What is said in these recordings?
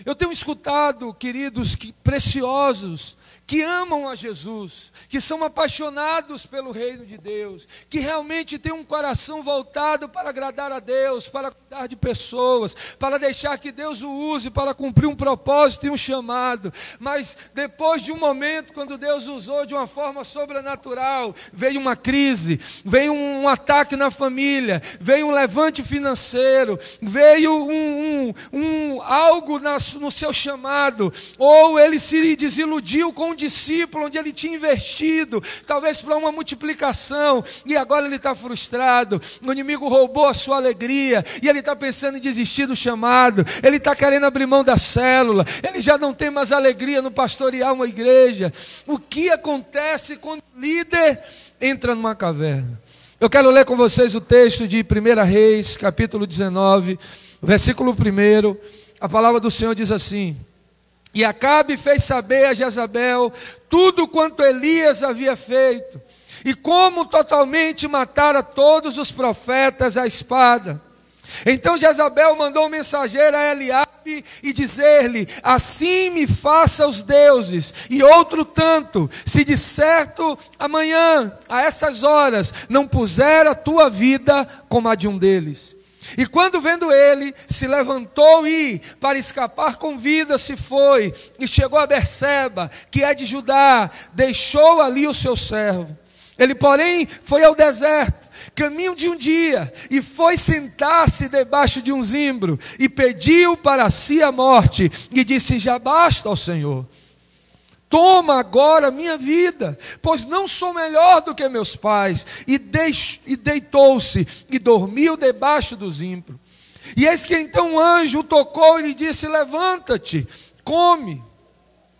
Eu tenho escutado, queridos, preciosos, que amam a Jesus, que são apaixonados pelo reino de Deus, que realmente têm um coração voltado para agradar a Deus, para cuidar de pessoas, para deixar que Deus o use para cumprir um propósito e um chamado. Mas depois de um momento, quando Deus usou de uma forma sobrenatural, veio uma crise, veio um ataque na família, veio um levante financeiro, veio algo no seu chamado, ou ele se desiludiu com o discípulo onde ele tinha investido, talvez para uma multiplicação, e agora ele está frustrado, o inimigo roubou a sua alegria, e ele está pensando em desistir do chamado, ele está querendo abrir mão da célula, ele já não tem mais alegria no pastorear uma igreja. O que acontece quando o líder entra numa caverna? Eu quero ler com vocês o texto de 1 Reis, capítulo 19, versículo 1. A palavra do Senhor diz assim: e Acabe fez saber a Jezabel tudo quanto Elias havia feito, e como totalmente matara todos os profetas à espada. Então Jezabel mandou um mensageiro a Eliabe e dizer-lhe: assim me faça os deuses, e outro tanto, se de certo amanhã, a essas horas, não puser a tua vida como a de um deles. E quando vendo ele, se levantou e, para escapar com vida, se foi, e chegou a Berseba, que é de Judá, deixou ali o seu servo. Ele, porém, foi ao deserto, caminho de um dia, e foi sentar-se debaixo de um zimbro, e pediu para si a morte, e disse: já basta ao Senhor. Toma agora minha vida, pois não sou melhor do que meus pais. E deitou-se e dormiu debaixo do zimbro. E eis que então um anjo o tocou e lhe disse: levanta-te, come.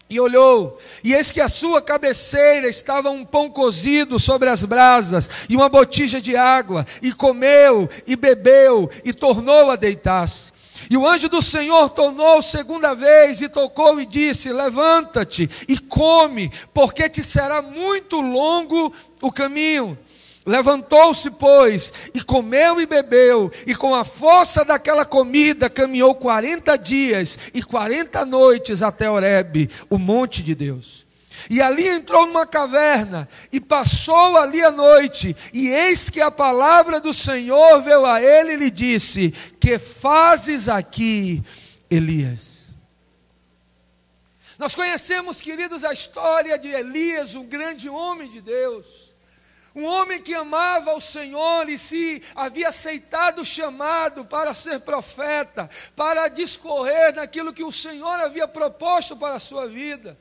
E olhou, e eis que à sua cabeceira estava um pão cozido sobre as brasas, e uma botija de água, e comeu, e bebeu, e tornou a deitar-se. E o anjo do Senhor tornou segunda vez e tocou e disse: levanta-te e come, porque te será muito longo o caminho. Levantou-se, pois, e comeu e bebeu, e com a força daquela comida caminhou 40 dias e 40 noites até Horebe, o monte de Deus. E ali entrou numa caverna, e passou ali a noite, e eis que a palavra do Senhor veio a ele e lhe disse: que fazes aqui, Elias? Nós conhecemos, queridos, a história de Elias, um grande homem de Deus, um homem que amava o Senhor e se havia aceitado o chamado para ser profeta, para discorrer naquilo que o Senhor havia proposto para a sua vida.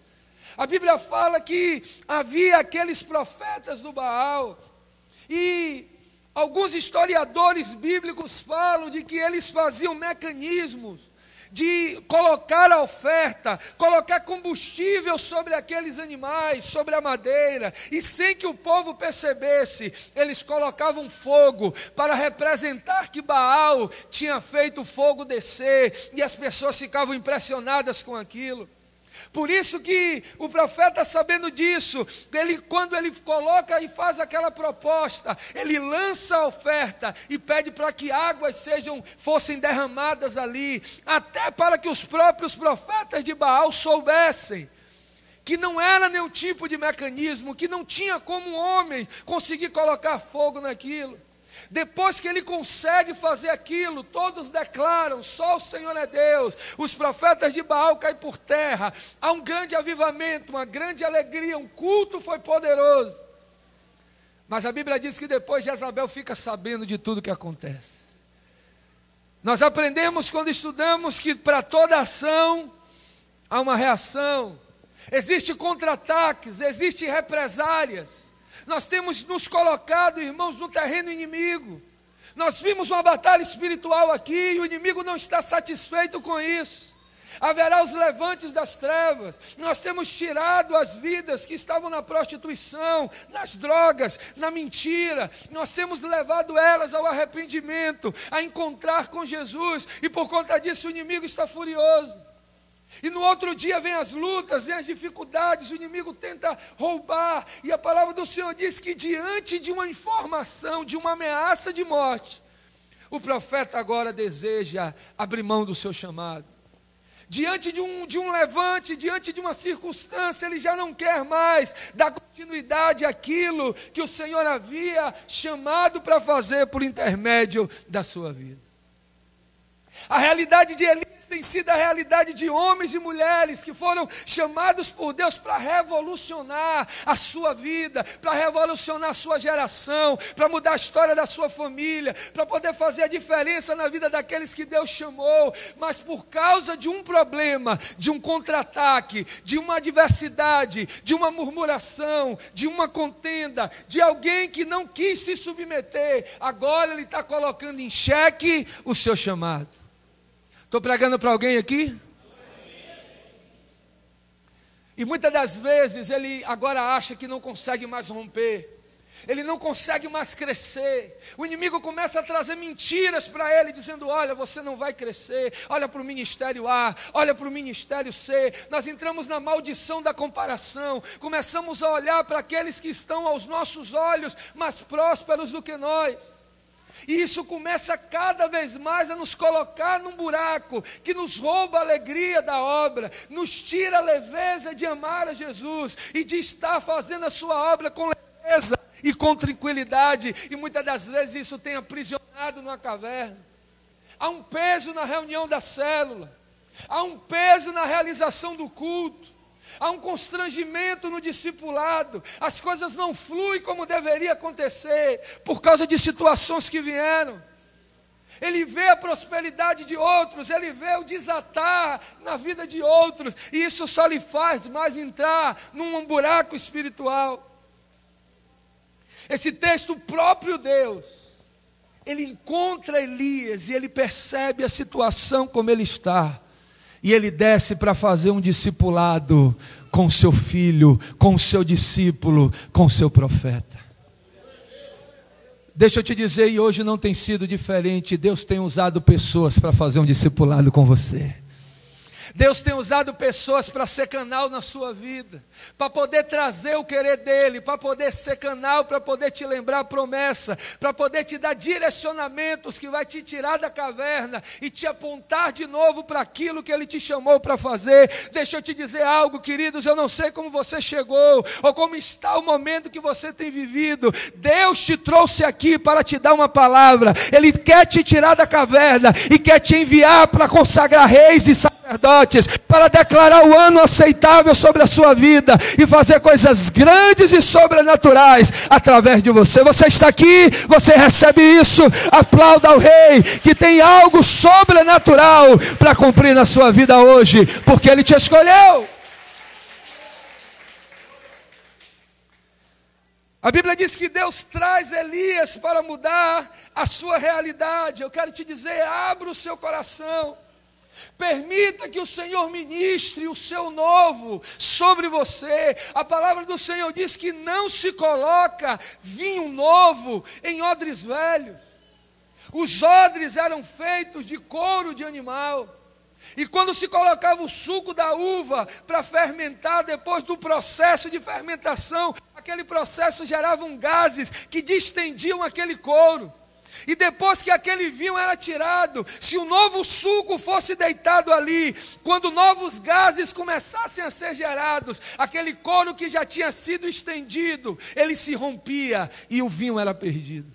A Bíblia fala que havia aqueles profetas do Baal, e alguns historiadores bíblicos falam de que eles faziam mecanismos de colocar a oferta, colocar combustível sobre aqueles animais, sobre a madeira, e sem que o povo percebesse, eles colocavam fogo para representar que Baal tinha feito o fogo descer, e as pessoas ficavam impressionadas com aquilo. Por isso que o profeta, sabendo disso, quando ele coloca e faz aquela proposta, ele lança a oferta e pede para que águas fossem derramadas ali, até para que os próprios profetas de Baal soubessem que não era nenhum tipo de mecanismo, que não tinha como um homem conseguir colocar fogo naquilo. Depois que ele consegue fazer aquilo, todos declaram: só o Senhor é Deus. Os profetas de Baal caem por terra. Há um grande avivamento, uma grande alegria, um culto foi poderoso. Mas a Bíblia diz que depois Jezabel fica sabendo de tudo que acontece. Nós aprendemos quando estudamos que para toda ação há uma reação. Existem contra-ataques, existem represálias. Nós temos nos colocado, irmãos, no terreno inimigo. Nós vimos uma batalha espiritual aqui, e o inimigo não está satisfeito com isso. Haverá os levantes das trevas. Nós temos tirado as vidas que estavam na prostituição, nas drogas, na mentira. Nós temos levado elas ao arrependimento, a encontrar com Jesus, e por conta disso o inimigo está furioso. E no outro dia vem as lutas, vem as dificuldades, o inimigo tenta roubar. E a palavra do Senhor diz que diante de uma informação, de uma ameaça de morte, o profeta agora deseja abrir mão do seu chamado. Diante de um levante, diante de uma circunstância, ele já não quer mais dar continuidade àquilo que o Senhor havia chamado para fazer por intermédio da sua vida. A realidade de Elias tem sido a realidade de homens e mulheres que foram chamados por Deus para revolucionar a sua vida, para revolucionar a sua geração, para mudar a história da sua família, para poder fazer a diferença na vida daqueles que Deus chamou, mas por causa de um problema, de um contra-ataque, de uma adversidade, de uma murmuração, de uma contenda, de alguém que não quis se submeter, agora ele está colocando em xeque o seu chamado. Estou pregando para alguém aqui? E muitas das vezes ele agora acha que não consegue mais romper, ele não consegue mais crescer. O inimigo começa a trazer mentiras para ele, dizendo: olha, você não vai crescer, olha para o ministério A, olha para o ministério C. Nós entramos na maldição da comparação, começamos a olhar para aqueles que estão aos nossos olhos mais prósperos do que nós. E isso começa cada vez mais a nos colocar num buraco que nos rouba a alegria da obra, nos tira a leveza de amar a Jesus e de estar fazendo a sua obra com leveza e com tranquilidade. E muitas das vezes isso tem aprisionado numa caverna. Há um peso na reunião da célula, há um peso na realização do culto, há um constrangimento no discipulado, as coisas não fluem como deveria acontecer, por causa de situações que vieram. Ele vê a prosperidade de outros, ele vê o desatar na vida de outros, e isso só lhe faz mais entrar num buraco espiritual. Esse texto, o próprio Deus, ele encontra Elias e ele percebe a situação como ele está. E ele desce para fazer um discipulado com seu filho, com seu discípulo, com seu profeta. Deixa eu te dizer, e hoje não tem sido diferente. Deus tem usado pessoas para fazer um discipulado com você. Deus tem usado pessoas para ser canal na sua vida, para poder trazer o querer dele, para poder ser canal, para poder te lembrar a promessa, para poder te dar direcionamentos que vai te tirar da caverna e te apontar de novo para aquilo que ele te chamou para fazer. Deixa eu te dizer algo, queridos, eu não sei como você chegou, ou como está o momento que você tem vivido. Deus te trouxe aqui para te dar uma palavra. Ele quer te tirar da caverna e quer te enviar para consagrar reis e sacerdotes, para declarar o ano aceitável sobre a sua vida e fazer coisas grandes e sobrenaturais através de você. Você está aqui, você recebe isso. Aplauda ao Rei que tem algo sobrenatural para cumprir na sua vida hoje, porque Ele te escolheu. A Bíblia diz que Deus traz Elias para mudar a sua realidade. Eu quero te dizer, abra o seu coração. Permita que o Senhor ministre o seu novo sobre você. A palavra do Senhor diz que não se coloca vinho novo em odres velhos. Os odres eram feitos de couro de animal. E quando se colocava o suco da uva para fermentar, depois do processo de fermentação, aquele processo gerava gases que distendiam aquele couro. E depois que aquele vinho era tirado, se o novo suco fosse deitado ali, quando novos gases começassem a ser gerados, aquele couro que já tinha sido estendido, ele se rompia e o vinho era perdido.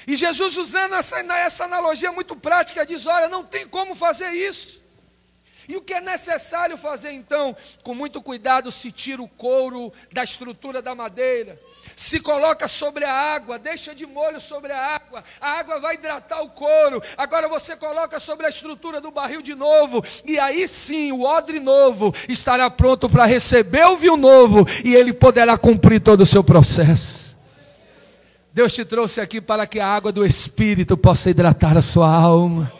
E Jesus, usando essa analogia muito prática, diz: olha, não tem como fazer isso. E o que é necessário fazer então? Com muito cuidado se tira o couro da estrutura da madeira, se coloca sobre a água, deixa de molho sobre a água vai hidratar o couro. Agora você coloca sobre a estrutura do barril de novo, e aí sim o odre novo estará pronto para receber o vinho novo, e ele poderá cumprir todo o seu processo. Deus te trouxe aqui para que a água do Espírito possa hidratar a sua alma,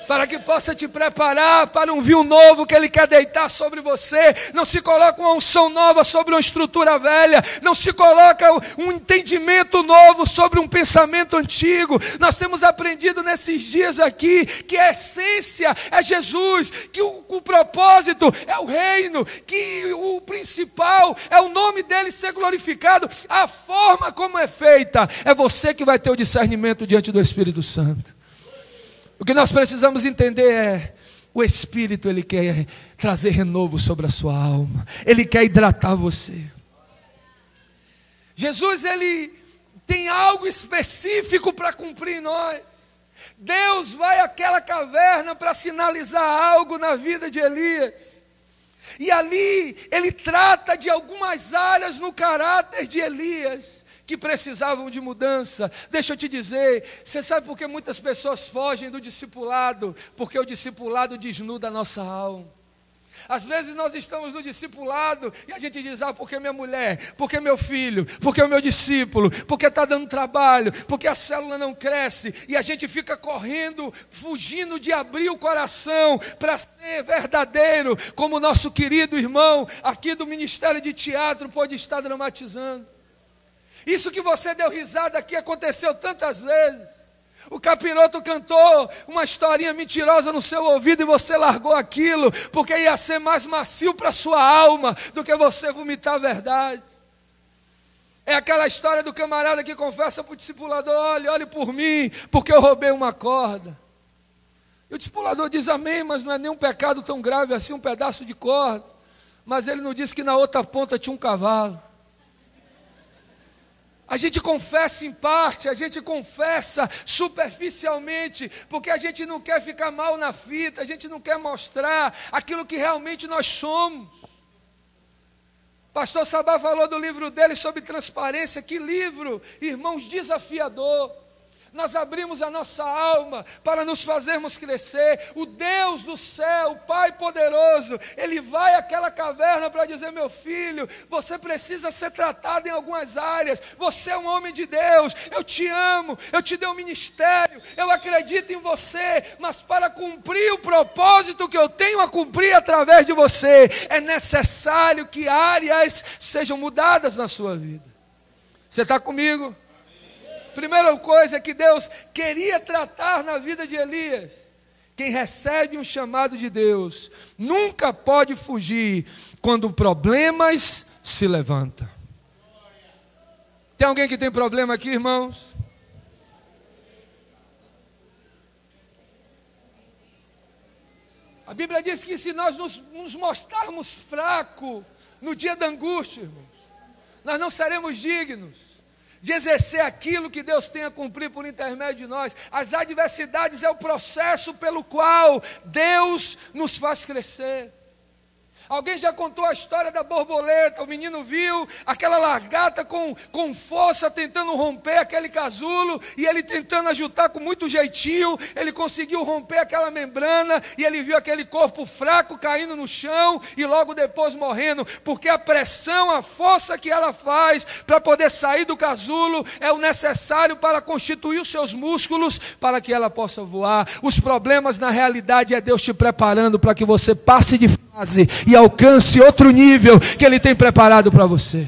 para que possa te preparar para um vinho novo que Ele quer deitar sobre você. Não se coloca uma unção nova sobre uma estrutura velha, não se coloca um entendimento novo sobre um pensamento antigo. Nós temos aprendido nesses dias aqui que a essência é Jesus, que o propósito é o reino, que o principal é o nome dEle ser glorificado. A forma como é feita, é você que vai ter o discernimento diante do Espírito Santo. O que nós precisamos entender é: o Espírito, Ele quer trazer renovo sobre a sua alma, Ele quer hidratar você. Jesus, Ele tem algo específico para cumprir em nós. Deus vai àquela caverna para sinalizar algo na vida de Elias, e ali Ele trata de algumas áreas no caráter de Elias que precisavam de mudança. Deixa eu te dizer, você sabe por que muitas pessoas fogem do discipulado? Porque o discipulado desnuda a nossa alma. Às vezes nós estamos no discipulado e a gente diz: porque minha mulher, porque meu filho, porque o meu discípulo, porque está dando trabalho, porque a célula não cresce, e a gente fica correndo, fugindo de abrir o coração para ser verdadeiro, como o nosso querido irmão aqui do Ministério de Teatro pode estar dramatizando. Isso que você deu risada aqui aconteceu tantas vezes. O capiroto cantou uma historinha mentirosa no seu ouvido e você largou aquilo, porque ia ser mais macio para a sua alma do que você vomitar a verdade. É aquela história do camarada que confessa para o discipulador: olhe por mim, porque eu roubei uma corda. E o discipulador diz: amém, mas não é nenhum pecado tão grave assim, um pedaço de corda. Mas ele não disse que na outra ponta tinha um cavalo. A gente confessa em parte, a gente confessa superficialmente, porque a gente não quer ficar mal na fita, a gente não quer mostrar aquilo que realmente nós somos. Pastor Sabá falou do livro dele sobre transparência. Que livro, irmãos, desafiador. Nós abrimos a nossa alma para nos fazermos crescer. O Deus do céu, o Pai poderoso, Ele vai àquela caverna para dizer: meu filho, você precisa ser tratado em algumas áreas. Você é um homem de Deus, eu te amo, eu te dei um ministério, eu acredito em você, mas para cumprir o propósito que eu tenho a cumprir através de você, é necessário que áreas sejam mudadas na sua vida. Você está comigo? Primeira coisa que Deus queria tratar na vida de Elias: quem recebe um chamado de Deus nunca pode fugir quando problemas se levantam. Tem alguém que tem problema aqui, irmãos? A Bíblia diz que se nós nos mostrarmos fracos no dia da angústia, irmãos, nós não seremos dignos de exercer aquilo que Deus tem a cumprir por intermédio de nós. As adversidades é o processo pelo qual Deus nos faz crescer. Alguém já contou a história da borboleta? O menino viu aquela lagarta com força tentando romper aquele casulo, e ele tentando ajudar com muito jeitinho, ele conseguiu romper aquela membrana, e ele viu aquele corpo fraco caindo no chão e logo depois morrendo, porque a pressão, a força que ela faz para poder sair do casulo é o necessário para constituir os seus músculos para que ela possa voar. Os problemas na realidade é Deus te preparando para que você passe de fase e alcance outro nível que Ele tem preparado para você.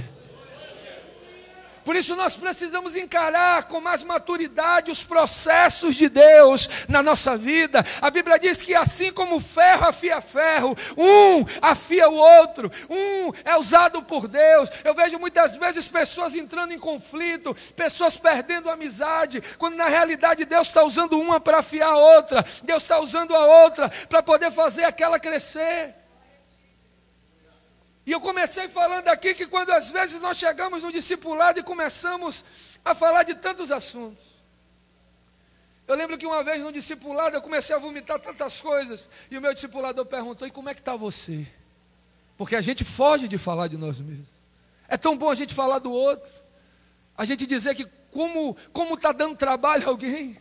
Por isso nós precisamos encarar com mais maturidade os processos de Deus na nossa vida. A Bíblia diz que assim como ferro afia ferro, um afia o outro, um é usado por Deus. Eu vejo muitas vezes pessoas entrando em conflito, pessoas perdendo amizade, quando na realidade Deus está usando uma para afiar a outra, Deus está usando a outra para poder fazer aquela crescer. E eu comecei falando aqui que quando às vezes nós chegamos no discipulado e começamos a falar de tantos assuntos. Eu lembro que uma vez no discipulado eu comecei a vomitar tantas coisas, e o meu discipulador perguntou: e como é que está você? Porque a gente foge de falar de nós mesmos. É tão bom a gente falar do outro, a gente dizer que como está dando trabalho a alguém,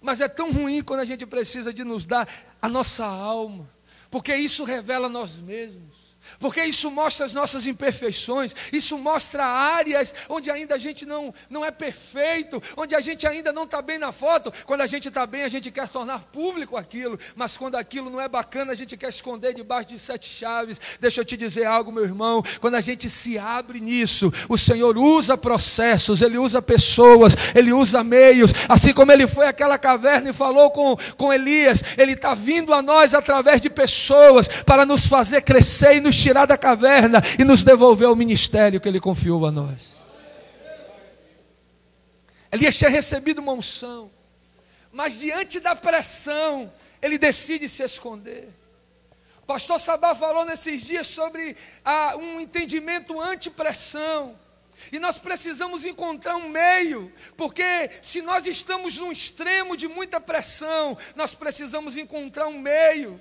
mas é tão ruim quando a gente precisa de nos dar a nossa alma, porque isso revela nós mesmos. Porque isso mostra as nossas imperfeições, isso mostra áreas onde ainda a gente não é perfeito, onde a gente ainda não está bem na foto. Quando a gente está bem, a gente quer tornar público aquilo, mas quando aquilo não é bacana, a gente quer esconder debaixo de 7 chaves. Deixa eu te dizer algo, meu irmão, quando a gente se abre nisso, o Senhor usa processos, Ele usa pessoas, Ele usa meios, assim como Ele foi àquela caverna e falou com Elias, Ele está vindo a nós através de pessoas, para nos fazer crescer e nos tirar da caverna e nos devolver ao ministério que Ele confiou a nós. Elias tinha recebido uma unção, mas diante da pressão, ele decide se esconder. O pastor Sabá falou nesses dias sobre um entendimento anti-pressão. E nós precisamos encontrar um meio, porque se nós estamos num extremo de muita pressão, nós precisamos encontrar um meio,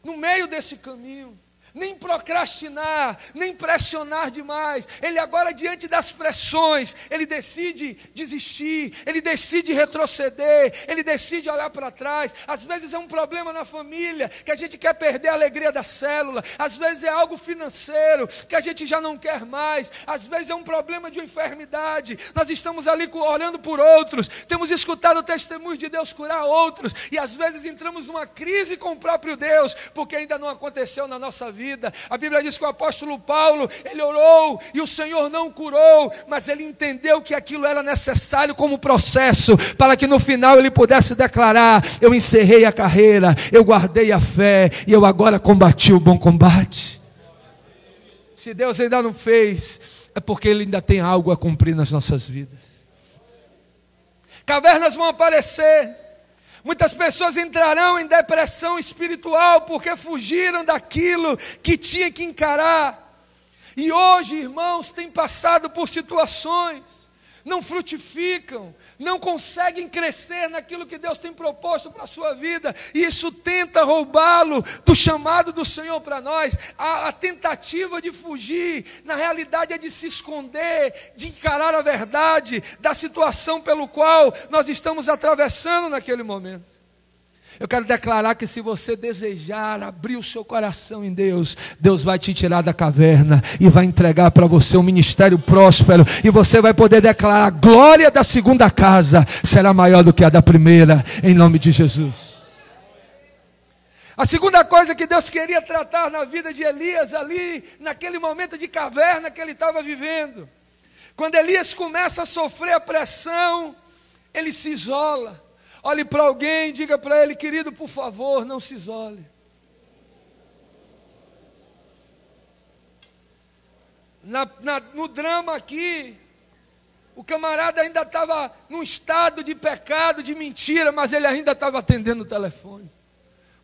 no meio desse caminho. Nem procrastinar, nem pressionar demais. Ele agora, diante das pressões, ele decide desistir, ele decide retroceder, ele decide olhar para trás. Às vezes é um problema na família, que a gente quer perder a alegria da célula. Às vezes é algo financeiro, que a gente já não quer mais. Às vezes é um problema de uma enfermidade. Nós estamos ali orando por outros, temos escutado o testemunho de Deus curar outros, e às vezes entramos numa crise com o próprio Deus, porque ainda não aconteceu na nossa vida. A Bíblia diz que o apóstolo Paulo, ele orou e o Senhor não curou, mas ele entendeu que aquilo era necessário como processo, para que no final ele pudesse declarar: eu encerrei a carreira, eu guardei a fé e eu agora combati o bom combate. Se Deus ainda não fez, é porque Ele ainda tem algo a cumprir nas nossas vidas. Cavernas vão aparecer. Muitas pessoas entrarão em depressão espiritual porque fugiram daquilo que tinha que encarar. E hoje, irmãos, têm passado por situações, não frutificam, não conseguem crescer naquilo que Deus tem proposto para a sua vida, e isso tenta roubá-lo do chamado do Senhor para nós. A tentativa de fugir, na realidade é de se esconder, de encarar a verdade da situação pelo qual nós estamos atravessando naquele momento. Eu quero declarar que se você desejar abrir o seu coração em Deus, Deus vai te tirar da caverna e vai entregar para você um ministério próspero, e você vai poder declarar: a glória da segunda casa será maior do que a da primeira, em nome de Jesus. A segunda coisa que Deus queria tratar na vida de Elias, ali naquele momento de caverna que ele estava vivendo, quando Elias começa a sofrer a pressão, ele se isola. Olhe para alguém e diga para ele: querido, por favor, não se isole. No drama aqui, o camarada ainda estava num estado de pecado, de mentira, mas ele ainda estava atendendo o telefone.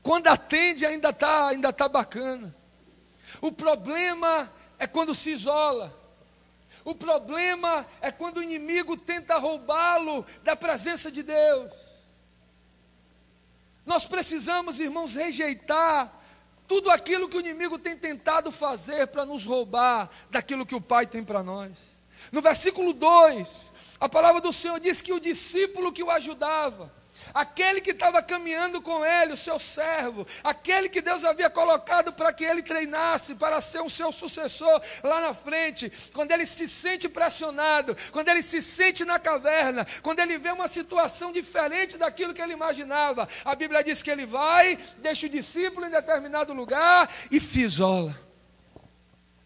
Quando atende, ainda tá bacana. O problema é quando se isola. O problema é quando o inimigo tenta roubá-lo da presença de Deus. Nós precisamos, irmãos, rejeitar tudo aquilo que o inimigo tem tentado fazer para nos roubar daquilo que o Pai tem para nós. No versículo 2, a palavra do Senhor diz que o discípulo que o ajudava, aquele que estava caminhando com ele, o seu servo, aquele que Deus havia colocado para que ele treinasse, para ser um seu sucessor lá na frente, quando ele se sente pressionado, quando ele se sente na caverna, quando ele vê uma situação diferente daquilo que ele imaginava, a Bíblia diz que ele vai, deixa o discípulo em determinado lugar e se isola.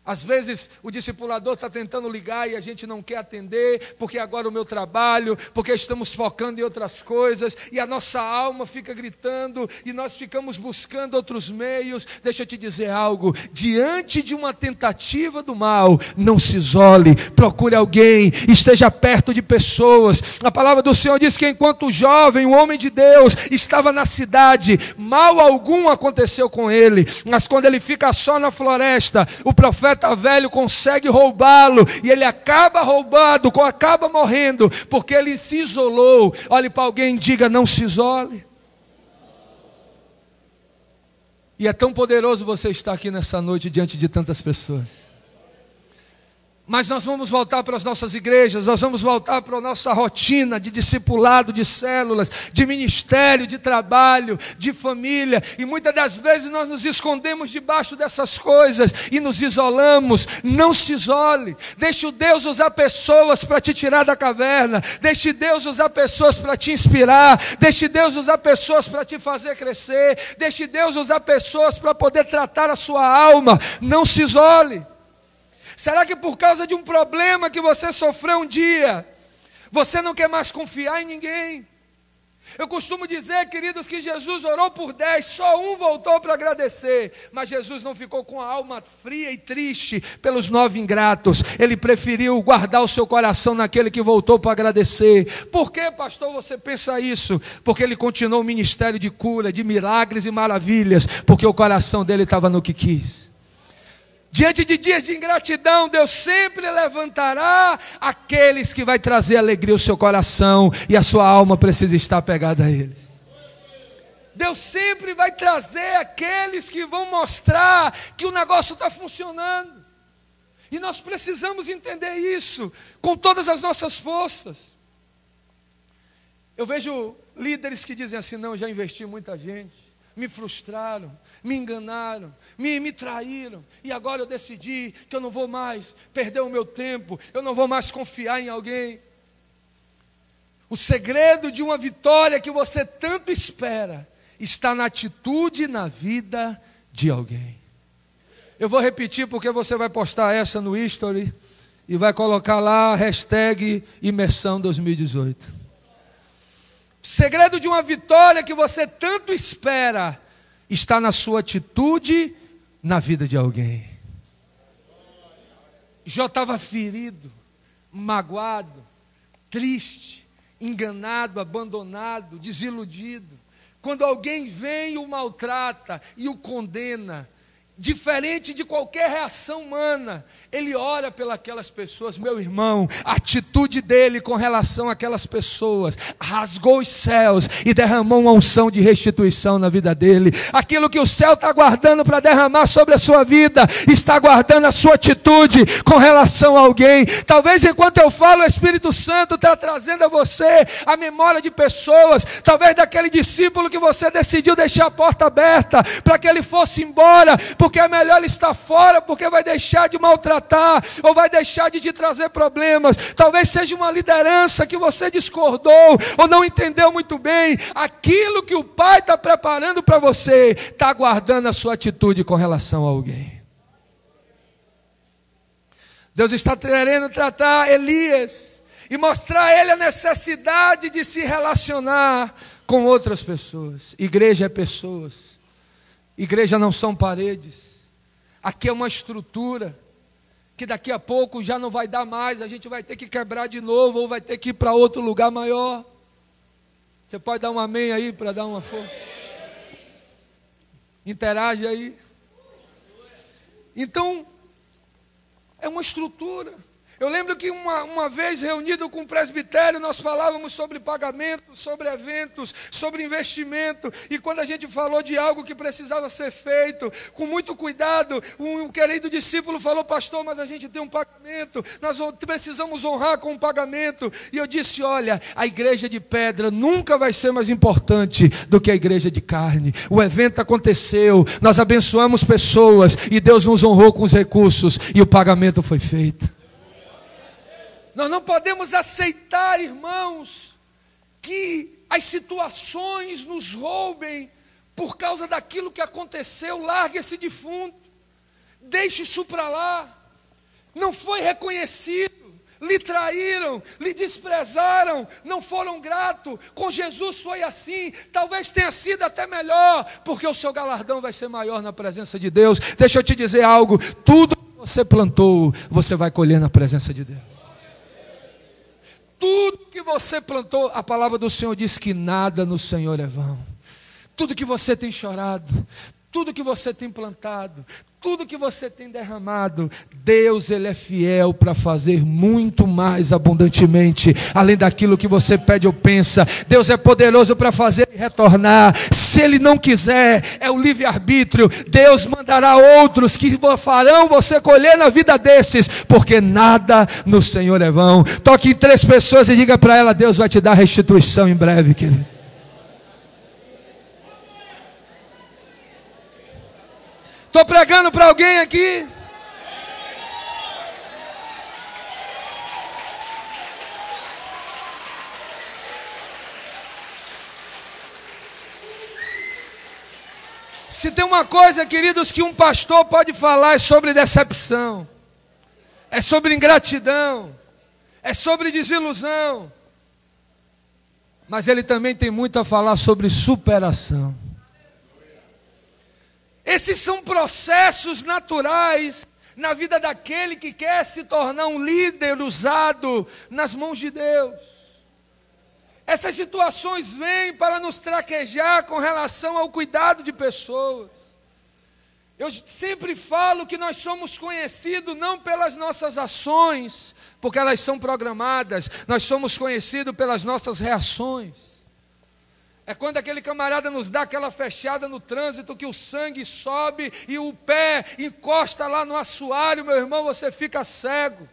Às vezes o discipulador está tentando ligar e a gente não quer atender, porque agora o meu trabalho, porque estamos focando em outras coisas, e a nossa alma fica gritando, e nós ficamos buscando outros meios. Deixa eu te dizer algo: diante de uma tentativa do mal, não se isole, procure alguém, esteja perto de pessoas. A palavra do Senhor diz que enquanto o jovem, o homem de Deus, estava na cidade, mal algum aconteceu com ele, mas quando ele fica só na floresta, o profeta velho consegue roubá-lo, e ele acaba roubado, acaba morrendo, porque ele se isolou. Olhe para alguém e diga: não se isole. E é tão poderoso você estar aqui nessa noite diante de tantas pessoas. Mas nós vamos voltar para as nossas igrejas, nós vamos voltar para a nossa rotina de discipulado, de células, de ministério, de trabalho, de família. E muitas das vezes nós nos escondemos debaixo dessas coisas e nos isolamos. Não se isole. Deixe o Deus usar pessoas para te tirar da caverna. Deixe Deus usar pessoas para te inspirar. Deixe Deus usar pessoas para te fazer crescer. Deixe Deus usar pessoas para poder tratar a sua alma. Não se isole. Será que por causa de um problema que você sofreu um dia, você não quer mais confiar em ninguém? Eu costumo dizer, queridos, que Jesus orou por 10, só um voltou para agradecer. Mas Jesus não ficou com a alma fria e triste pelos 9 ingratos. Ele preferiu guardar o seu coração naquele que voltou para agradecer. Por que, pastor, você pensa isso? Porque ele continuou o ministério de cura, de milagres e maravilhas, porque o coração dele estava no que quis. Diante de dias de ingratidão, Deus sempre levantará aqueles que vai trazer alegria ao seu coração, e a sua alma precisa estar pegada a eles. Deus sempre vai trazer aqueles que vão mostrar que o negócio está funcionando. E nós precisamos entender isso com todas as nossas forças. Eu vejo líderes que dizem assim: não, já investi em muita gente, me frustraram, me enganaram, me traíram, e agora eu decidi que eu não vou mais perder o meu tempo, eu não vou mais confiar em alguém. O segredo de uma vitória que você tanto espera está na atitude na vida de alguém. Eu vou repetir porque você vai postar essa no history e vai colocar lá #imersão 2018. O segredo de uma vitória que você tanto espera está na sua atitude na vida de alguém. Jó estava ferido, magoado, triste, enganado, abandonado, desiludido. Quando alguém vem e o maltrata e o condena, diferente de qualquer reação humana, ele ora pelas pessoas. Meu irmão, a atitude dele com relação àquelas pessoas rasgou os céus e derramou uma unção de restituição na vida dele. Aquilo que o céu está guardando para derramar sobre a sua vida, está guardando a sua atitude com relação a alguém. Talvez enquanto eu falo, o Espírito Santo está trazendo a você a memória de pessoas, talvez daquele discípulo que você decidiu deixar a porta aberta para que ele fosse embora, porque é melhor ele estar fora, porque vai deixar de maltratar, ou vai deixar de te trazer problemas. Talvez seja uma liderança que você discordou, ou não entendeu muito bem. Aquilo que o Pai está preparando para você, está guardando a sua atitude com relação a alguém. Deus está querendo tratar Elias, e mostrar a ele a necessidade de se relacionar com outras pessoas. Igreja é pessoas. Igreja não são paredes. Aqui é uma estrutura que daqui a pouco já não vai dar mais. A gente vai ter que quebrar de novo, ou vai ter que ir para outro lugar maior. Você pode dar um amém aí para dar uma força? Interage aí. Então, é uma estrutura. Eu lembro que uma vez reunido com o presbitério, nós falávamos sobre pagamento, sobre eventos, sobre investimento. E quando a gente falou de algo que precisava ser feito, com muito cuidado, um querido discípulo falou: pastor, mas a gente tem um pagamento, nós precisamos honrar com um pagamento. E eu disse: olha, a igreja de pedra nunca vai ser mais importante do que a igreja de carne. O evento aconteceu, nós abençoamos pessoas, e Deus nos honrou com os recursos, e o pagamento foi feito. Nós não podemos aceitar, irmãos, que as situações nos roubem por causa daquilo que aconteceu. Largue esse defunto, deixe isso para lá. Não foi reconhecido, lhe traíram, lhe desprezaram, não foram gratos. Com Jesus foi assim, talvez tenha sido até melhor, porque o seu galardão vai ser maior na presença de Deus. Deixa eu te dizer algo: tudo que você plantou, você vai colher na presença de Deus. Tudo que você plantou, a palavra do Senhor diz que nada no Senhor é vão. Tudo que você tem chorado, tudo que você tem plantado, tudo que você tem derramado, Deus, Ele é fiel para fazer muito mais abundantemente, além daquilo que você pede ou pensa. Deus é poderoso para fazer e retornar. Se Ele não quiser, é o livre-arbítrio. Deus mandará outros que farão você colher na vida desses, porque nada no Senhor é vão. Toque em 3 pessoas e diga para ela: Deus vai te dar restituição em breve, querido. Estou pregando para alguém aqui? Se tem uma coisa, queridos, que um pastor pode falar é sobre decepção, é sobre ingratidão, é sobre desilusão, mas ele também tem muito a falar sobre superação. Esses são processos naturais na vida daquele que quer se tornar um líder usado nas mãos de Deus. Essas situações vêm para nos traquejar com relação ao cuidado de pessoas. Eu sempre falo que nós somos conhecidos não pelas nossas ações, porque elas são programadas, nós somos conhecidos pelas nossas reações. É quando aquele camarada nos dá aquela fechada no trânsito, que o sangue sobe e o pé encosta lá no assoalho, meu irmão, você fica cego.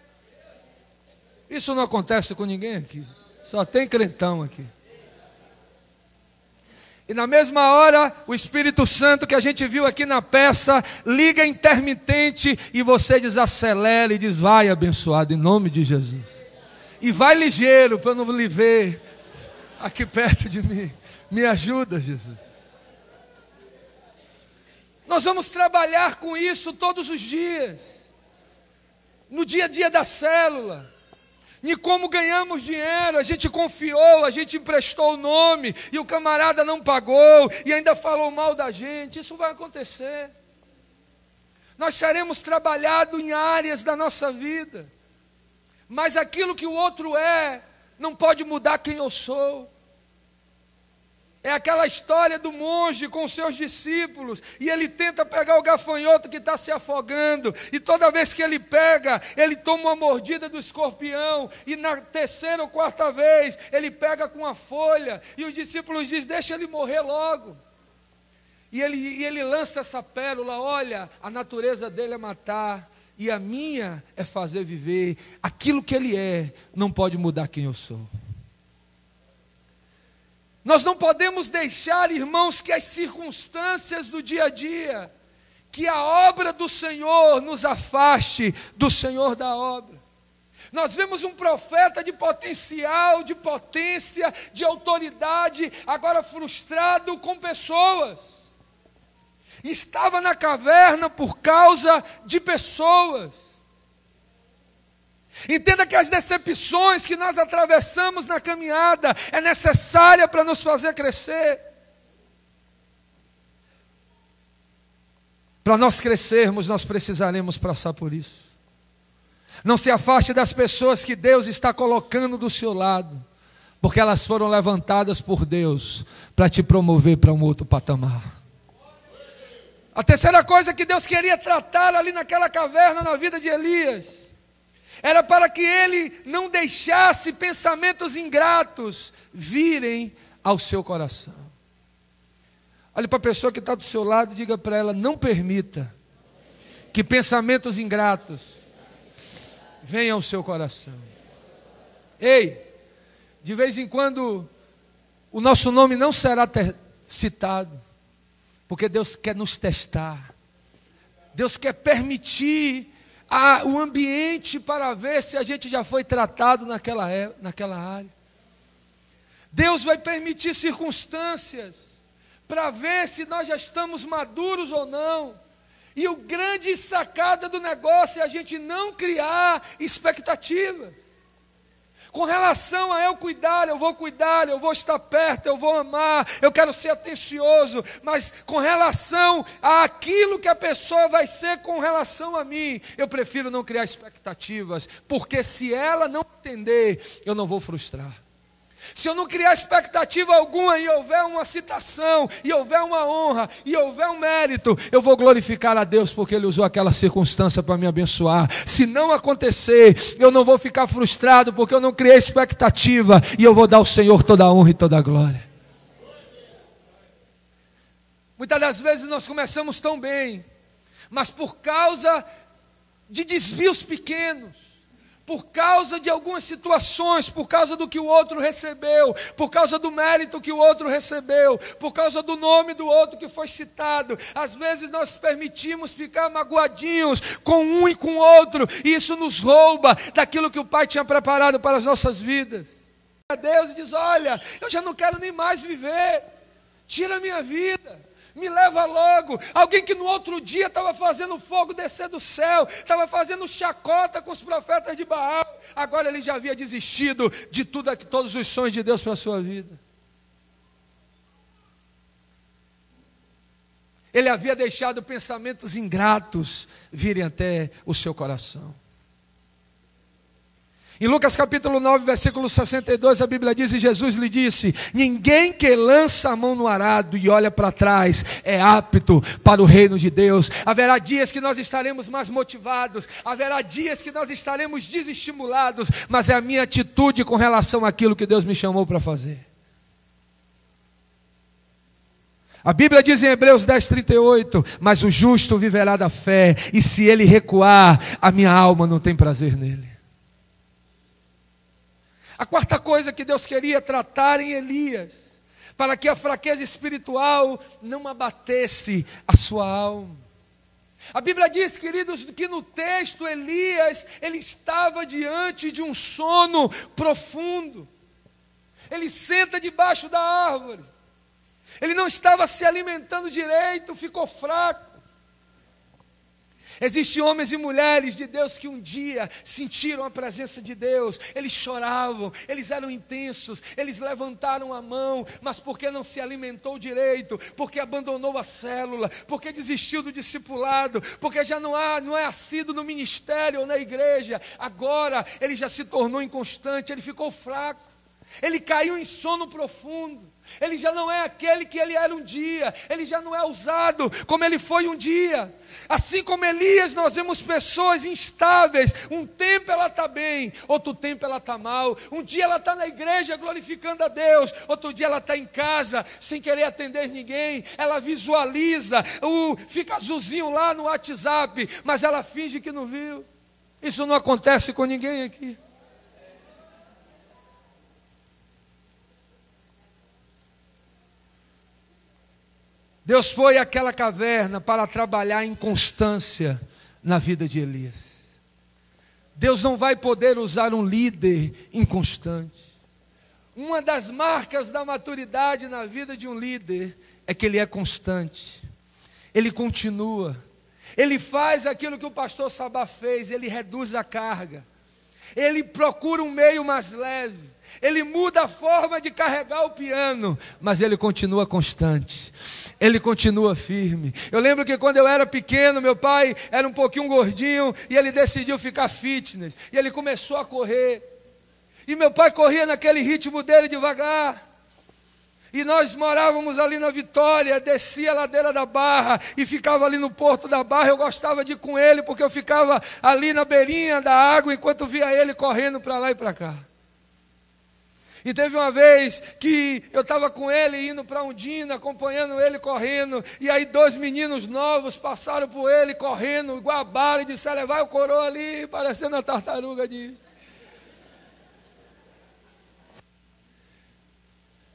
Isso não acontece com ninguém aqui, só tem crentão aqui. E na mesma hora, o Espírito Santo que a gente viu aqui na peça, liga intermitente e você desacelera e diz: vai abençoado em nome de Jesus. E vai ligeiro para eu não lhe ver aqui perto de mim. Me ajuda, Jesus. Nós vamos trabalhar com isso todos os dias. No dia a dia da célula. E como ganhamos dinheiro, a gente confiou, a gente emprestou o nome, e o camarada não pagou, e ainda falou mal da gente. Isso vai acontecer. Nós seremos trabalhados em áreas da nossa vida. Mas aquilo que o outro é, não pode mudar quem eu sou. É aquela história do monge com os seus discípulos, e ele tenta pegar o gafanhoto que está se afogando, e toda vez que ele pega, ele toma uma mordida do escorpião, e na 3ª ou 4ª vez, ele pega com a folha, e os discípulos dizem: deixa ele morrer logo. E ele lança essa pérola: olha, a natureza dele é matar, e a minha é fazer viver. Aquilo que ele é, não pode mudar quem eu sou. Nós não podemos deixar, irmãos, que as circunstâncias do dia a dia, que a obra do Senhor nos afaste do Senhor da obra. Nós vemos um profeta de potencial, de potência, de autoridade, agora frustrado com pessoas. Estava na caverna por causa de pessoas. Entenda que as decepções que nós atravessamos na caminhada é necessária para nos fazer crescer. Para nós crescermos, nós precisaremos passar por isso. Não se afaste das pessoas que Deus está colocando do seu lado, porque elas foram levantadas por Deus para te promover para um outro patamar. A terceira coisa que Deus queria tratar ali naquela caverna na vida de Elias era para que ele não deixasse pensamentos ingratos virem ao seu coração. Olhe para a pessoa que está do seu lado e diga para ela: não permita que pensamentos ingratos venham ao seu coração. Ei, de vez em quando o nosso nome não será citado, porque Deus quer nos testar. Deus quer permitir o ambiente para ver se a gente já foi tratado naquela área. Deus vai permitir circunstâncias para ver se nós já estamos maduros ou não. E o grande sacada do negócio é a gente não criar expectativa. Com relação a eu vou estar perto, eu vou amar, eu quero ser atencioso, mas com relação àquilo que a pessoa vai ser com relação a mim, eu prefiro não criar expectativas, porque se ela não entender, eu não vou frustrar. Se eu não criar expectativa alguma e houver uma citação, e houver uma honra, e houver um mérito, eu vou glorificar a Deus porque Ele usou aquela circunstância para me abençoar. Se não acontecer, eu não vou ficar frustrado porque eu não criei expectativa, e eu vou dar ao Senhor toda a honra e toda a glória. Muitas das vezes nós começamos tão bem, mas por causa de desvios pequenos, por causa de algumas situações, por causa do que o outro recebeu, por causa do mérito que o outro recebeu, por causa do nome do outro que foi citado, às vezes nós permitimos ficar magoadinhos com um e com o outro, e isso nos rouba daquilo que o Pai tinha preparado para as nossas vidas. A Deus e diz: olha, eu já não quero nem mais viver, tira a minha vida, me leva logo. Alguém que no outro dia estava fazendo fogo descer do céu, estava fazendo chacota com os profetas de Baal, agora ele já havia desistido de todos os sonhos de Deus para a sua vida. Ele havia deixado pensamentos ingratos virem até o seu coração. Em Lucas capítulo 9, versículo 62, a Bíblia diz: e Jesus lhe disse: ninguém que lança a mão no arado e olha para trás é apto para o reino de Deus. Haverá dias que nós estaremos mais motivados, haverá dias que nós estaremos desestimulados, mas é a minha atitude com relação àquilo que Deus me chamou para fazer. A Bíblia diz em Hebreus 10, 38, mas o justo viverá da fé, e se ele recuar, a minha alma não tem prazer nele. A quarta coisa que Deus queria tratar em Elias, para que a fraqueza espiritual não abatesse a sua alma. A Bíblia diz, queridos, que no texto Elias, ele estava diante de um sono profundo. Ele senta debaixo da árvore. Ele não estava se alimentando direito, ficou fraco. Existem homens e mulheres de Deus que um dia sentiram a presença de Deus, eles choravam, eles eram intensos, eles levantaram a mão, mas porque não se alimentou direito, porque abandonou a célula, porque desistiu do discipulado, porque já não é assíduo no ministério ou na igreja, agora ele já se tornou inconstante, ele ficou fraco, ele caiu em sono profundo. Ele já não é aquele que ele era um dia, ele já não é usado como ele foi um dia. Assim como Elias, nós vemos pessoas instáveis. Um tempo ela está bem, outro tempo ela está mal. Um dia ela está na igreja glorificando a Deus, outro dia ela está em casa sem querer atender ninguém. Ela visualiza, fica azulzinho lá no WhatsApp, mas ela finge que não viu. Isso não acontece com ninguém aqui. Deus foi àquela caverna para trabalhar em constância na vida de Elias. Deus não vai poder usar um líder inconstante. Uma das marcas da maturidade na vida de um líder é que ele é constante. Ele continua. Ele faz aquilo que o pastor Sabá fez, ele reduz a carga. Ele procura um meio mais leve. Ele muda a forma de carregar o piano, mas ele continua constante, ele continua firme. Eu lembro que quando eu era pequeno, meu pai era um pouquinho gordinho, e ele decidiu ficar fitness, e ele começou a correr, e meu pai corria naquele ritmo dele devagar, e nós morávamos ali na Vitória, descia a ladeira da Barra, e ficava ali no Porto da Barra. Eu gostava de ir com ele, porque eu ficava ali na beirinha da água, enquanto via ele correndo para lá e para cá. E teve uma vez que eu estava com ele indo para Undina, acompanhando ele correndo, e aí 2 meninos novos passaram por ele correndo, igual a bala, e disseram: vai o coroa ali, parecendo a tartaruga diz.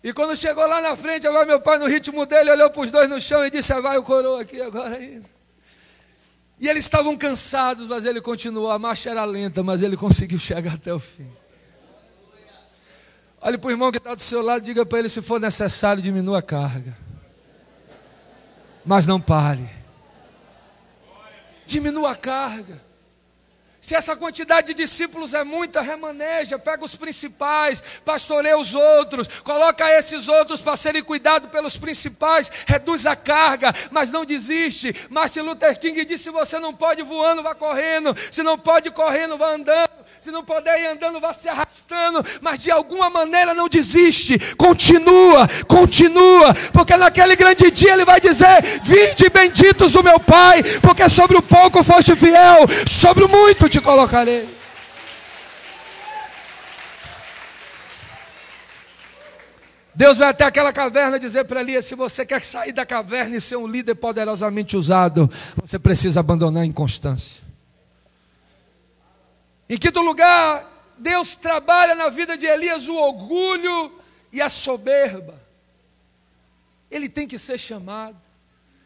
E quando chegou lá na frente, agora meu pai no ritmo dele, olhou para os 2 no chão e disse: vai o coroa aqui agora ainda. E eles estavam cansados, mas ele continuou, a marcha era lenta, mas ele conseguiu chegar até o fim. Olhe para o irmão que está do seu lado, diga para ele: se for necessário, diminua a carga, mas não pare. Diminua a carga. Se essa quantidade de discípulos é muita, remaneja, pega os principais, pastoreia os outros, coloca esses outros para serem cuidados pelos principais, reduz a carga, mas não desiste. Martin Luther King disse: se você não pode ir voando, vá correndo, se não pode ir correndo, vá andando. Se não puder ir andando, vá se arrastando, mas de alguma maneira não desiste. Continua, continua, porque naquele grande dia ele vai dizer: vinde benditos do meu Pai, porque sobre o pouco foste fiel, sobre o muito te colocarei. Deus vai até aquela caverna dizer para Elias: se você quer sair da caverna e ser um líder poderosamente usado, você precisa abandonar a inconstância. Em quinto lugar, Deus trabalha na vida de Elias o orgulho e a soberba. Ele tem que ser chamado,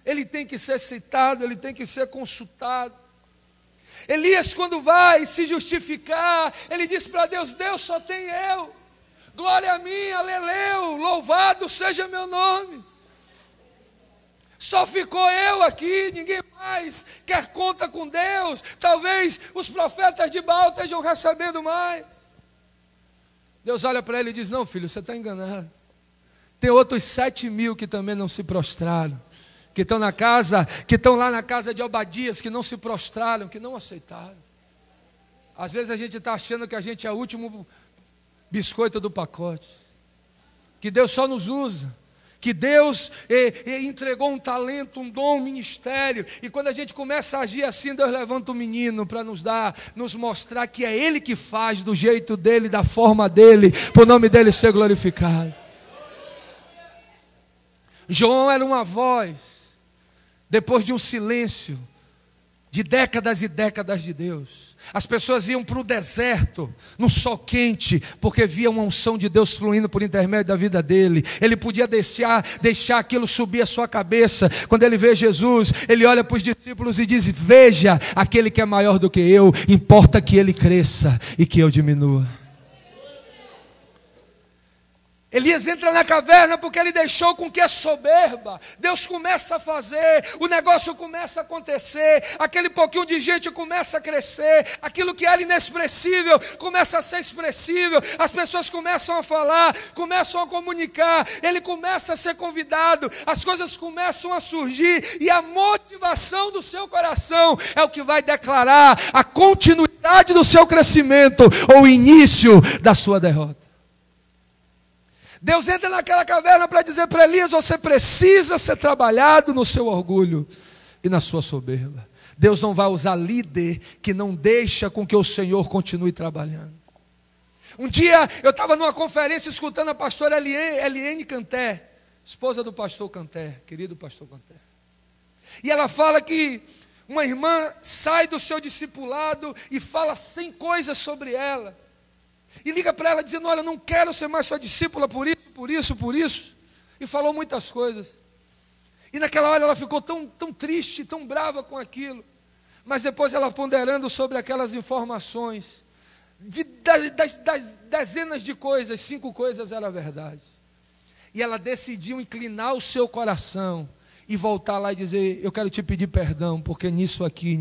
ele tem que ser citado, ele tem que ser consultado. Elias, quando vai se justificar, ele diz para Deus: Deus, só tem eu. Glória a mim, aleleu, louvado seja meu nome. Só ficou eu aqui, ninguém mais quer conta com Deus. Talvez os profetas de Baal estejam recebendo mais. Deus olha para ele e diz: não, filho, você está enganado. Tem outros 7.000 que também não se prostraram, que estão na casa, que estão lá na casa de Obadias, que não se prostraram, que não aceitaram. Às vezes a gente está achando que a gente é o último biscoito do pacote, que Deus só nos usa, que Deus entregou um talento, um dom, um ministério, e quando a gente começa a agir assim, Deus levanta um menino para nos mostrar que é Ele que faz do jeito dEle, da forma dEle, para o nome dEle ser glorificado. João era uma voz, depois de um silêncio, de décadas e décadas de Deus. As pessoas iam para o deserto, no sol quente, porque via uma unção de Deus fluindo por intermédio da vida dele. Ele podia deixar aquilo subir a sua cabeça. Quando ele vê Jesus, ele olha para os discípulos e diz: veja, aquele que é maior do que eu, importa que ele cresça e que eu diminua. Elias entra na caverna porque ele deixou com que a soberba, Deus começa a fazer, o negócio começa a acontecer, aquele pouquinho de gente começa a crescer, aquilo que era inexpressível começa a ser expressível, as pessoas começam a falar, começam a comunicar, ele começa a ser convidado, as coisas começam a surgir, e a motivação do seu coração é o que vai declarar a continuidade do seu crescimento ou o início da sua derrota. Deus entra naquela caverna para dizer para Elias: você precisa ser trabalhado no seu orgulho e na sua soberba. Deus não vai usar líder que não deixa com que o Senhor continue trabalhando. Um dia eu estava numa conferência escutando a pastora Eliane Canté, esposa do pastor Canté, querido pastor Canté. E ela fala que uma irmã sai do seu discipulado e fala 100 coisas sobre ela. E liga para ela dizendo: olha, não quero ser mais sua discípula por isso, por isso, por isso. E falou muitas coisas. E naquela hora ela ficou tão triste, tão brava com aquilo. Mas depois ela ponderando sobre aquelas informações, das dezenas de coisas, 5 coisas era verdade. E ela decidiu inclinar o seu coração e voltar lá e dizer: eu quero te pedir perdão, porque nisso aqui,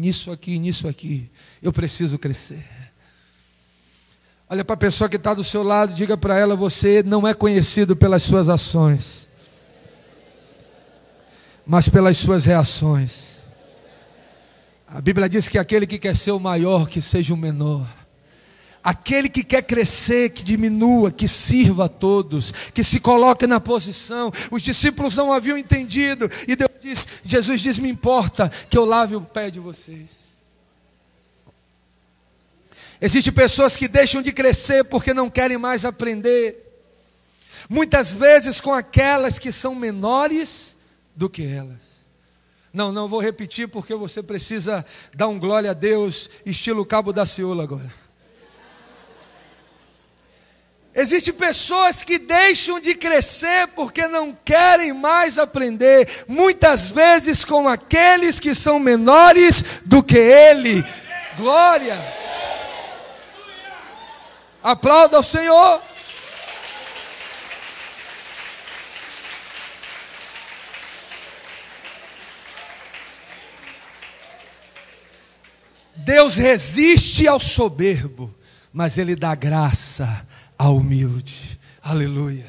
eu preciso crescer. Olha para a pessoa que está do seu lado, diga para ela: você não é conhecido pelas suas ações, mas pelas suas reações. A Bíblia diz que aquele que quer ser o maior, que seja o menor. Aquele que quer crescer, que diminua, que sirva a todos, que se coloque na posição. Os discípulos não haviam entendido, e Jesus diz: me importa que eu lave o pé de vocês. Existem pessoas que deixam de crescer porque não querem mais aprender, muitas vezes com aquelas que são menores do que elas. Não vou repetir, porque você precisa dar um glória a Deus, estilo Cabo da Ciolo agora. Existem pessoas que deixam de crescer porque não querem mais aprender, muitas vezes com aqueles que são menores do que ele. Glória! Aplauda ao Senhor. Deus resiste ao soberbo, mas Ele dá graça ao humilde. Aleluia.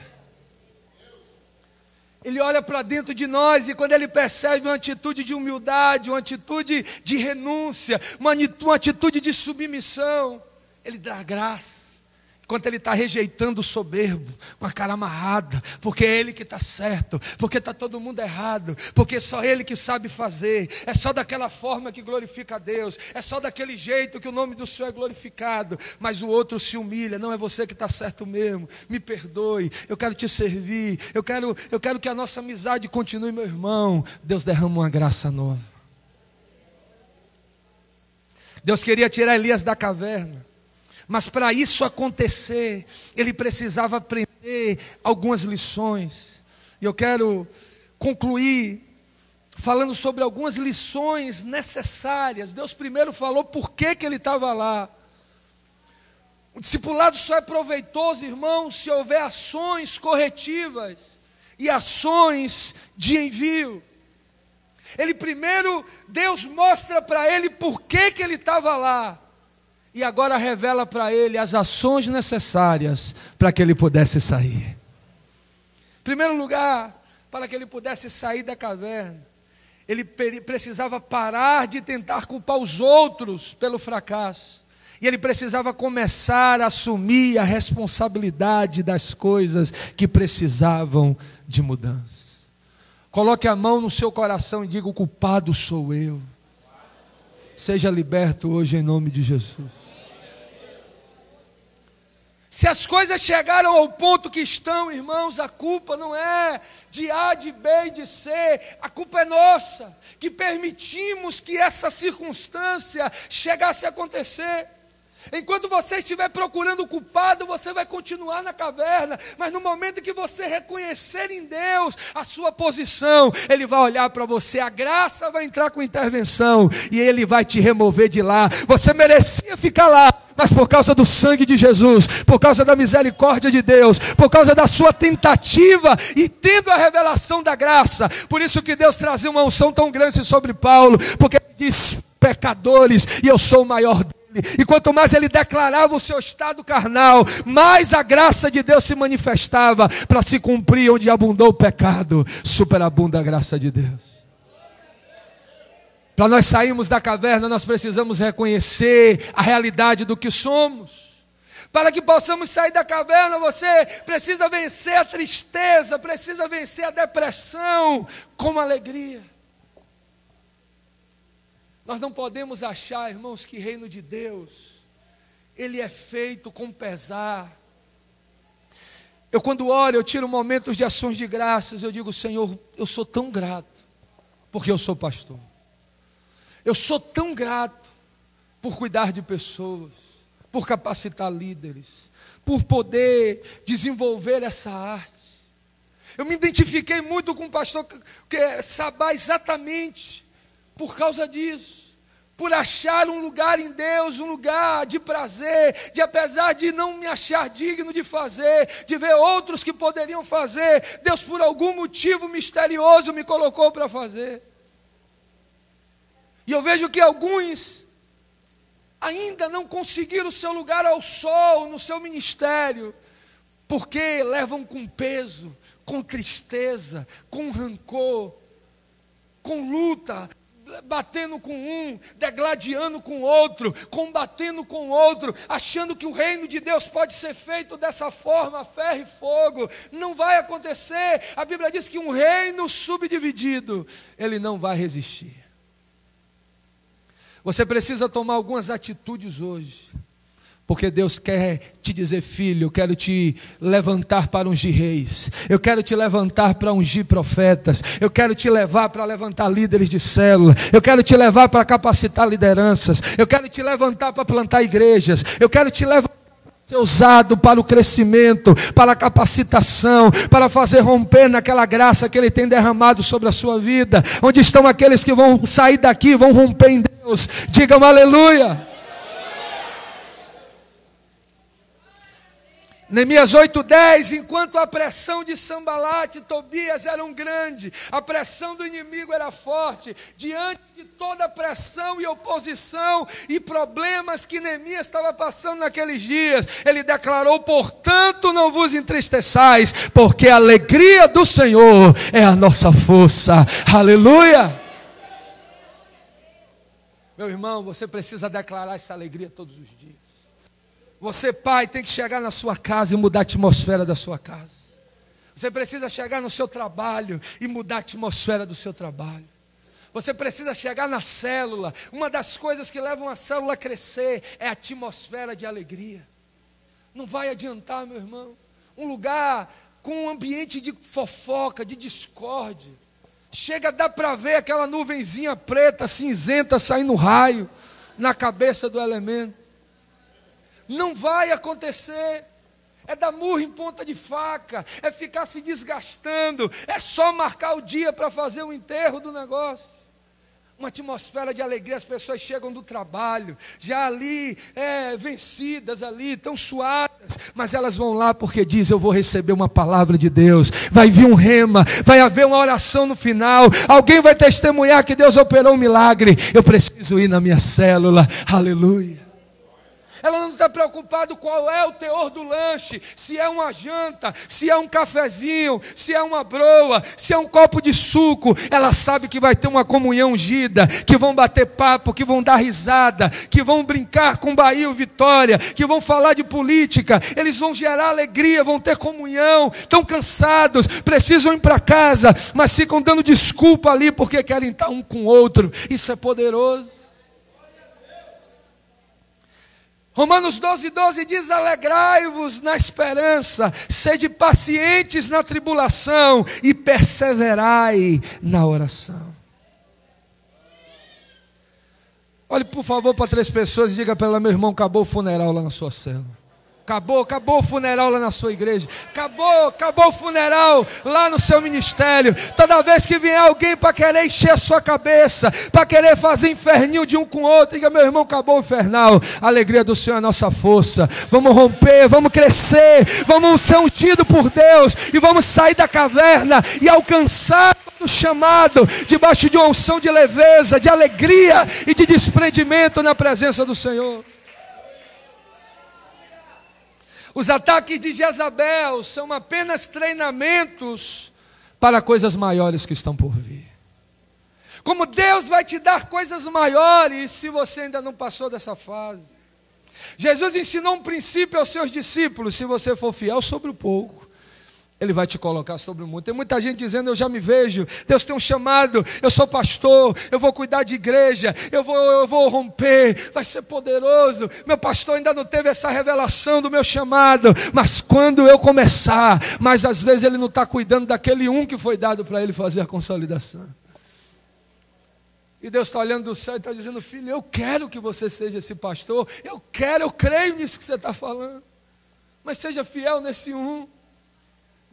Ele olha para dentro de nós e quando Ele percebe uma atitude de humildade, uma atitude de renúncia, uma atitude de submissão, Ele dá graça. Enquanto ele está rejeitando o soberbo, com a cara amarrada, porque é ele que está certo, porque está todo mundo errado, porque é só ele que sabe fazer, é só daquela forma que glorifica a Deus, é só daquele jeito que o nome do Senhor é glorificado, mas o outro se humilha, não é você que está certo mesmo, me perdoe, eu quero te servir, eu quero que a nossa amizade continue, meu irmão. Deus derrama uma graça nova. Deus queria tirar Elias da caverna, mas para isso acontecer, ele precisava aprender algumas lições. E eu quero concluir falando sobre algumas lições necessárias. Deus primeiro falou por que ele estava lá. O discipulado só é proveitoso, irmãos, se houver ações corretivas e ações de envio. Deus mostra para ele por que ele estava lá. E agora revela para ele as ações necessárias para que ele pudesse sair. Em primeiro lugar, para que ele pudesse sair da caverna, ele precisava parar de tentar culpar os outros pelo fracasso. E ele precisava começar a assumir a responsabilidade das coisas que precisavam de mudança. Coloque a mão no seu coração e diga: o culpado sou eu. Seja liberto hoje em nome de Jesus. Se as coisas chegaram ao ponto que estão, irmãos, a culpa não é de A, de B e de C, a culpa é nossa, que permitimos que essa circunstância chegasse a acontecer. Enquanto você estiver procurando o culpado, você vai continuar na caverna, mas no momento que você reconhecer em Deus a sua posição, Ele vai olhar para você, a graça vai entrar com intervenção, e Ele vai te remover de lá. Você merecia ficar lá, mas por causa do sangue de Jesus, por causa da misericórdia de Deus, por causa da sua tentativa e tendo a revelação da graça, por isso que Deus trazia uma unção tão grande sobre Paulo, porque ele diz: pecadores, e eu sou o maior deles. E quanto mais ele declarava o seu estado carnal, mais a graça de Deus se manifestava para se cumprir. Onde abundou o pecado, superabunda a graça de Deus. Para nós sairmos da caverna, nós precisamos reconhecer a realidade do que somos. Para que possamos sair da caverna, você precisa vencer a tristeza, precisa vencer a depressão com alegria. Nós não podemos achar, irmãos, que reino de Deus, ele é feito com pesar. Eu quando oro, eu tiro momentos de ações de graças, eu digo: Senhor, eu sou tão grato, porque eu sou pastor. Eu sou tão grato por cuidar de pessoas, por capacitar líderes, por poder desenvolver essa arte. Eu me identifiquei muito com o pastor Sabá exatamente por causa disso, por achar um lugar em Deus, um lugar de prazer, de apesar de não me achar digno de fazer, de ver outros que poderiam fazer, Deus por algum motivo misterioso me colocou para fazer. E eu vejo que alguns ainda não conseguiram o seu lugar ao sol no seu ministério, porque levam com peso, com tristeza, com rancor, com luta, batendo com um, degladiando com outro, combatendo com outro, achando que o reino de Deus pode ser feito dessa forma, ferro e fogo. Não vai acontecer. A Bíblia diz que um reino subdividido, ele não vai resistir. Você precisa tomar algumas atitudes hoje, porque Deus quer te dizer: filho, eu quero te levantar para ungir reis, eu quero te levantar para ungir profetas, eu quero te levar para levantar líderes de célula, eu quero te levar para capacitar lideranças, eu quero te levantar para plantar igrejas, eu quero te levantar para ser usado para o crescimento, para a capacitação, para fazer romper naquela graça que Ele tem derramado sobre a sua vida. Onde estão aqueles que vão sair daqui, vão romper em Deus? Digam aleluia. Neemias 8:10, enquanto a pressão de Sambalate e Tobias eram grande, a pressão do inimigo era forte, diante de toda a pressão e oposição e problemas que Neemias estava passando naqueles dias, ele declarou: portanto não vos entristeçais, porque a alegria do Senhor é a nossa força. Aleluia! Meu irmão, você precisa declarar essa alegria todos os dias. Você, pai, tem que chegar na sua casa e mudar a atmosfera da sua casa. Você precisa chegar no seu trabalho e mudar a atmosfera do seu trabalho. Você precisa chegar na célula. Uma das coisas que levam a célula a crescer é a atmosfera de alegria. Não vai adiantar, meu irmão, um lugar com um ambiente de fofoca, de discórdia. Chega, dá para ver aquela nuvenzinha preta, cinzenta, saindo raio na cabeça do elemento. Não vai acontecer. É dar murro em ponta de faca, é ficar se desgastando, é só marcar o dia para fazer o enterro do negócio. Uma atmosfera de alegria, as pessoas chegam do trabalho, já ali, vencidas ali, tão suadas, mas elas vão lá porque dizem: eu vou receber uma palavra de Deus, vai vir um rema, vai haver uma oração no final, alguém vai testemunhar que Deus operou um milagre, eu preciso ir na minha célula, aleluia. Ela não está preocupada qual é o teor do lanche, se é uma janta, se é um cafezinho, se é uma broa, se é um copo de suco. Ela sabe que vai ter uma comunhão ungida, que vão bater papo, que vão dar risada, que vão brincar com Bahia ou Vitória, que vão falar de política, eles vão gerar alegria, vão ter comunhão. Estão cansados, precisam ir para casa, mas ficam dando desculpa ali porque querem estar um com o outro. Isso é poderoso. Romanos 12:12 diz: alegrai-vos na esperança, sede pacientes na tribulação e perseverai na oração. Olhe por favor para 3 pessoas e diga para ela: meu irmão, acabou o funeral lá na sua célula. Acabou o funeral lá na sua igreja. Acabou o funeral lá no seu ministério. Toda vez que vier alguém para querer encher a sua cabeça, para querer fazer inferninho de um com o outro, diga: meu irmão, acabou o infernal. A alegria do Senhor é a nossa força. Vamos romper, vamos crescer, vamos ser ungidos por Deus e vamos sair da caverna e alcançar o chamado debaixo de uma unção de leveza, de alegria e de desprendimento na presença do Senhor. Os ataques de Jezabel são apenas treinamentos para coisas maiores que estão por vir. Como Deus vai te dar coisas maiores se você ainda não passou dessa fase. Jesus ensinou um princípio aos seus discípulos: se você for fiel sobre o pouco, Ele vai te colocar sobre o muito. Tem muita gente dizendo: eu já me vejo, Deus tem um chamado, eu sou pastor, eu vou cuidar de igreja, eu vou romper, vai ser poderoso. Meu pastor ainda não teve essa revelação do meu chamado, mas quando eu começar, mas às vezes ele não está cuidando daquele que foi dado para ele fazer a consolidação. E Deus está olhando do céu e está dizendo: filho, eu quero que você seja esse pastor, eu creio nisso que você está falando, mas seja fiel nesse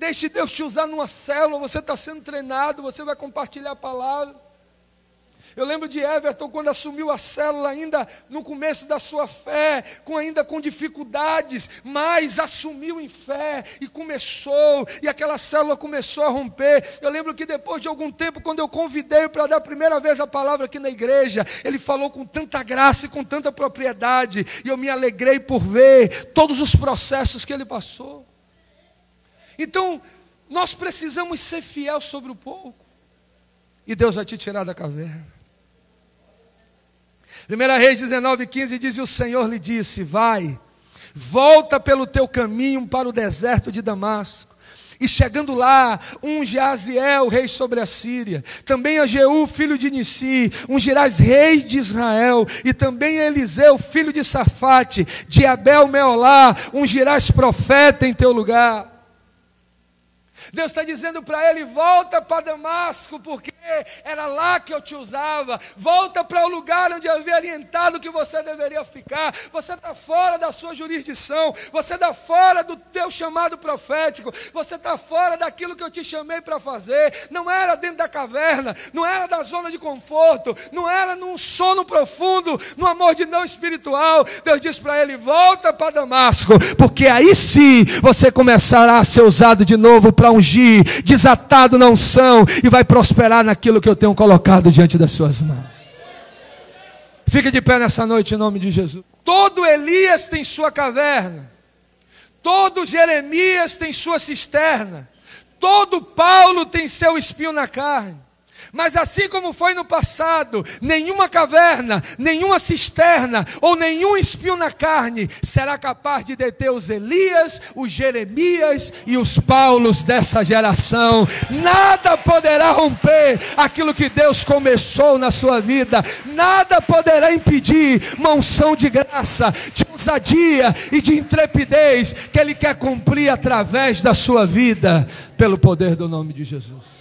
Deixe Deus te usar numa célula, você está sendo treinado, você vai compartilhar a palavra. Eu lembro de Everton quando assumiu a célula ainda no começo da sua fé, ainda com dificuldades, mas assumiu em fé e começou, e aquela célula começou a romper. Eu lembro que depois de algum tempo, quando eu convidei para dar a primeira vez a palavra aqui na igreja, ele falou com tanta graça e com tanta propriedade, e eu me alegrei por ver todos os processos que ele passou. Então, nós precisamos ser fiel sobre o pouco, e Deus vai te tirar da caverna. 1 Reis 19:15 diz: e o Senhor lhe disse: vai, volta pelo teu caminho para o deserto de Damasco, e chegando lá, unge a Aziel, rei sobre a Síria, também a Jeú, filho de Nissi, ungirás rei de Israel, e também a Eliseu, filho de Safate, de Abel-Meolá, ungirás profeta em teu lugar. Deus está dizendo para ele: volta para Damasco, porque era lá que eu te usava. Volta para o lugar onde eu havia orientado que você deveria ficar. Você está fora da sua jurisdição, você está fora do teu chamado profético, você está fora daquilo que eu te chamei para fazer. Não era dentro da caverna, não era da zona de conforto, não era num sono profundo, no amor de não espiritual. Deus diz para ele: volta para Damasco, porque aí sim você começará a ser usado de novo para ungir, desatado na unção, e vai prosperar naquilo que eu tenho colocado diante das suas mãos. Fique de pé nessa noite em nome de Jesus. Todo Elias tem sua caverna, todo Jeremias tem sua cisterna, todo Paulo tem seu espinho na carne, Mas assim como foi no passado, nenhuma caverna, nenhuma cisterna ou nenhum espinho na carne será capaz de deter os Elias, os Jeremias e os Paulos dessa geração. Nada poderá romper aquilo que Deus começou na sua vida. Nada poderá impedir uma unção de graça, de ousadia e de intrepidez que Ele quer cumprir através da sua vida, pelo poder do nome de Jesus.